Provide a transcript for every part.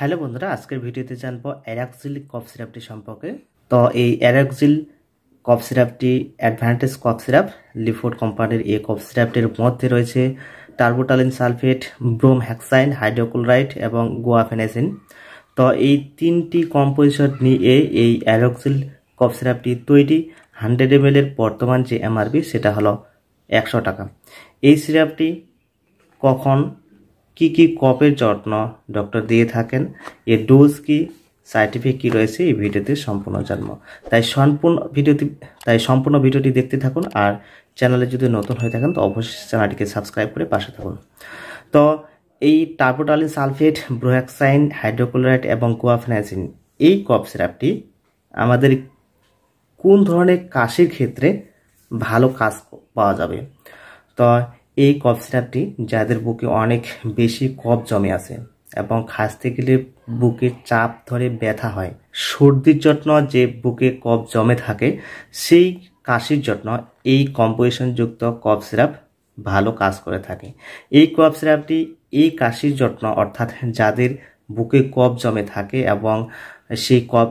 Hello বন্ধুরা, আজকের ভিডিওতে জানবো অ্যারাক্সিল কফ সিরাপটি সম্পর্কে। তো এই অ্যারাক্সিল কফ সিরাপটি অ্যাডভান্টেজ কফ সিরাপ, লিফোর্ড কোম্পানির এই কফ সিরাপটির মধ্যে রয়েছে টার্বোটালিন সালফেট, ব্রোমহেক্সাইন, হাইড্রোক্লোরাইড এবং গুয়াফেনাজিন। তো এই তিনটি কম্পোজিশন নিয়ে এই অ্যারাক্সিল কফ সিরাপটি তৈরি। 100 ml এর বর্তমান যে এমআরপি সেটা হলো 100 টাকা। এই সিরাপটি কখন কি কফের যত্ন ডক্টর দিয়ে থাকেন, এর ডোজ কি, সাইন্টিফিক কি রয়েছে এই ভিডিওতে সম্পূর্ণ জানবো। তাই সম্পূর্ণ ভিডিওটি দেখতে থাকুন। আর চ্যানেলে যদি নতুন হয়ে থাকেন তো অবশ্যই চ্যানেলটিকে সাবস্ক্রাইব করে পাশে থাকুন। তো এই টার্বোটালিন সালফেট, ব্রোহেক্সাইন, হাইড্রোক্লোরাইড এবং গুয়াফেনাজিন এই কফ সিরাপটি আমাদের কোন ধরনের কাশির ক্ষেত্রে ভালো কাজ পাওয়া যাবে। তো এই কফ সিরাপটি যাদের বুকে অনেক বেশি কফ জমে আছে এবং খাসতে গেলে বুকে চাপ ধরে ব্যথা হয়, সর্দির জন্য যে বুকে কফ জমে থাকে সেই কাশির জন্য এই কম্পোজিশনযুক্ত কফ সিরাপ ভালো কাজ করে থাকে। এই কফ সিরাপটি এই কাশির জন্য, অর্থাৎ যাদের বুকে কফ জমে থাকে এবং সেই কফ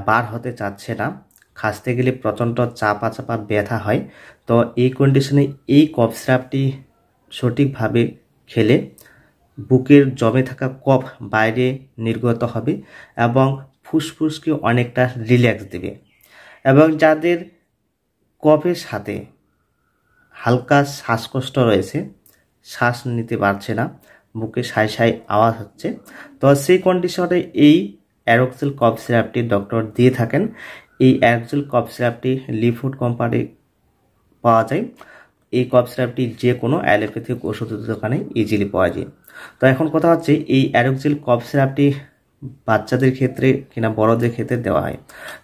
বার হতে চাচ্ছে না, খাসতে গেলে প্রচণ্ড চাপা চাপা ব্যথা হয়, তো এই কন্ডিশনে এই কফ সিরাপটি সঠিকভাবে খেলে বুকের জমে থাকা কফ বাইরে নির্গত হবে এবং ফুসফুসকে অনেকটা রিল্যাক্স দেবে। এবং যাদের কফের সাথে হালকা শ্বাসকষ্ট রয়েছে, শ্বাস নিতে পারছে না, বুকে সাই সাই আওয়াজ হচ্ছে, তো সেই কন্ডিশনে এই অ্যারাক্সিল কফ সিরাপটি ডক্টর দিয়ে থাকেন। এই অ্যারাক্সিল কফ সিরাপটি লিফোর্ড কোম্পানি পাওয়া যায়। এই কফ সিরাপটি যে কোনো অ্যালোপ্যাথিক ওষুধের দোকানে ইজিলি পাওয়া যায়। তো এখন কথা হচ্ছে এই অ্যারাক্সিল কফ সিরাপটি বাচ্চাদের ক্ষেত্রে কিনা বড়দের ক্ষেত্রে দেওয়া হয়।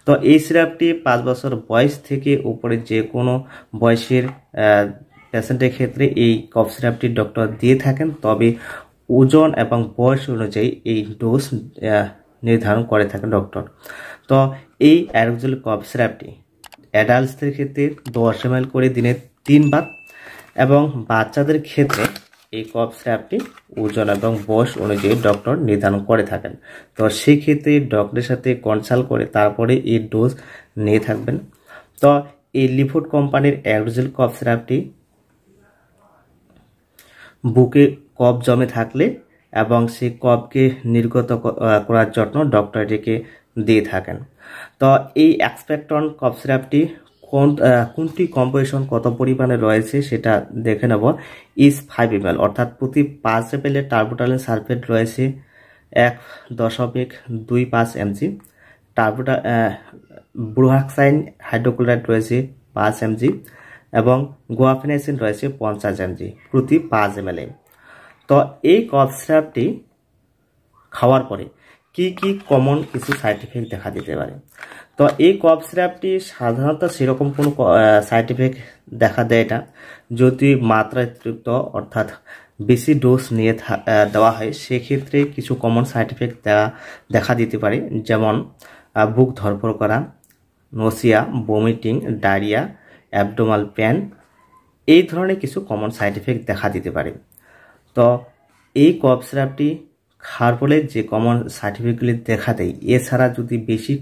তো এই সিরাপটি 5 বছর বয়স থেকে উপরে যে কোনো বয়সের পেশেন্টের ক্ষেত্রে এই কফ সিরাপটি ডক্টর দিয়ে থাকেন, তবে ওজন এবং বয়স অনুযায়ী এই ডোজ নির্ধারণ করে থাকেন ডক্টর। তো এই অ্যারাক্সিল কফ সিরাপটি অ্যাডাল্টসদের ক্ষেত্রে 10 ml করে দিনে 3 বার এবং বাচ্চাদের ক্ষেত্রে এই কফ সিরাপটি ওজন এবং বয়স অনুযায়ী ডক্টর নির্ধারণ করে থাকেন। তো সেই ক্ষেত্রে ডক্টরের সাথে কনসাল্ট করে তারপরে এই ডোজ নিয়ে থাকবেন। তো এই লিফোর্ড কোম্পানির অ্যারাক্সিল কফ সিরাপটি বুকে কফ জমে থাকলে এবং সেই কফকে নির্গত করার জন্য ডক্টর এটিকে দিয়ে থাকেন। তো এই এক্সপেক্টন কফ সিরাপটি কোনটি কম্পোজিশন কত পরিমাণে রয়েছে সেটা দেখে নেব। ইজ 5 ml, অর্থাৎ প্রতি 5 ml টার্বোটালিন সালফেট রয়েছে 1.25 mg, ব্রোহেক্সাইন হাইড্রোক্লোরাইড রয়েছে 5 mg এবং গুয়াফেনাজিন রয়েছে 50 mg প্রতি 5 ml। তো এই কফ সিরাপটি খাওয়ার পরে কি কমন কিছু সাইড ইফেক্ট দেখা দিতে পারে। তো এই কফ সিরাপটি সাধারণত সেরকম কোনো সাইড ইফেক্ট দেখা দেয় না। যদি মাত্রাতিরিক্ত অর্থাৎ বেশি ডোজ নিয়ে দেওয়া হয় সেক্ষেত্রে কিছু কমন সাইড ইফেক্ট দেখা দিতে পারে, যেমন বুক ধড়ফড় করা, নসিয়া, বমিটিং, ডায়রিয়া, অ্যাবডোমাল পেন, এই ধরনের কিছু কমন সাইড ইফেক্ট দেখা দিতে পারে। তো এই কফ সিরাপটি খাওয়ার ফলে যে কমন সাইড ইফেক্টগুলি দেখা দেয়, এছাড়া যদি বেশি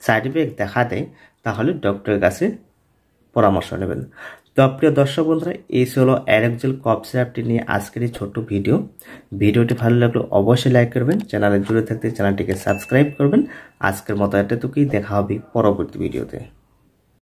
সাইড ইফেক্ট দেখা দেয় তাহলে ডক্টরের কাছে পরামর্শ নেবেন। তো প্রিয় দর্শক বন্ধুরা, এই হলো অ্যারাক্সিল কফ সিরাপটি নিয়ে আজকের এই ছোট্ট ভিডিওটি ভালো লাগলে অবশ্যই লাইক করবেন, চ্যানেলে জুড়ে থাকতে চ্যানেলটিকে সাবস্ক্রাইব করবেন। আজকের মতো এতটুকুই, দেখা হবে পরবর্তী ভিডিওতে।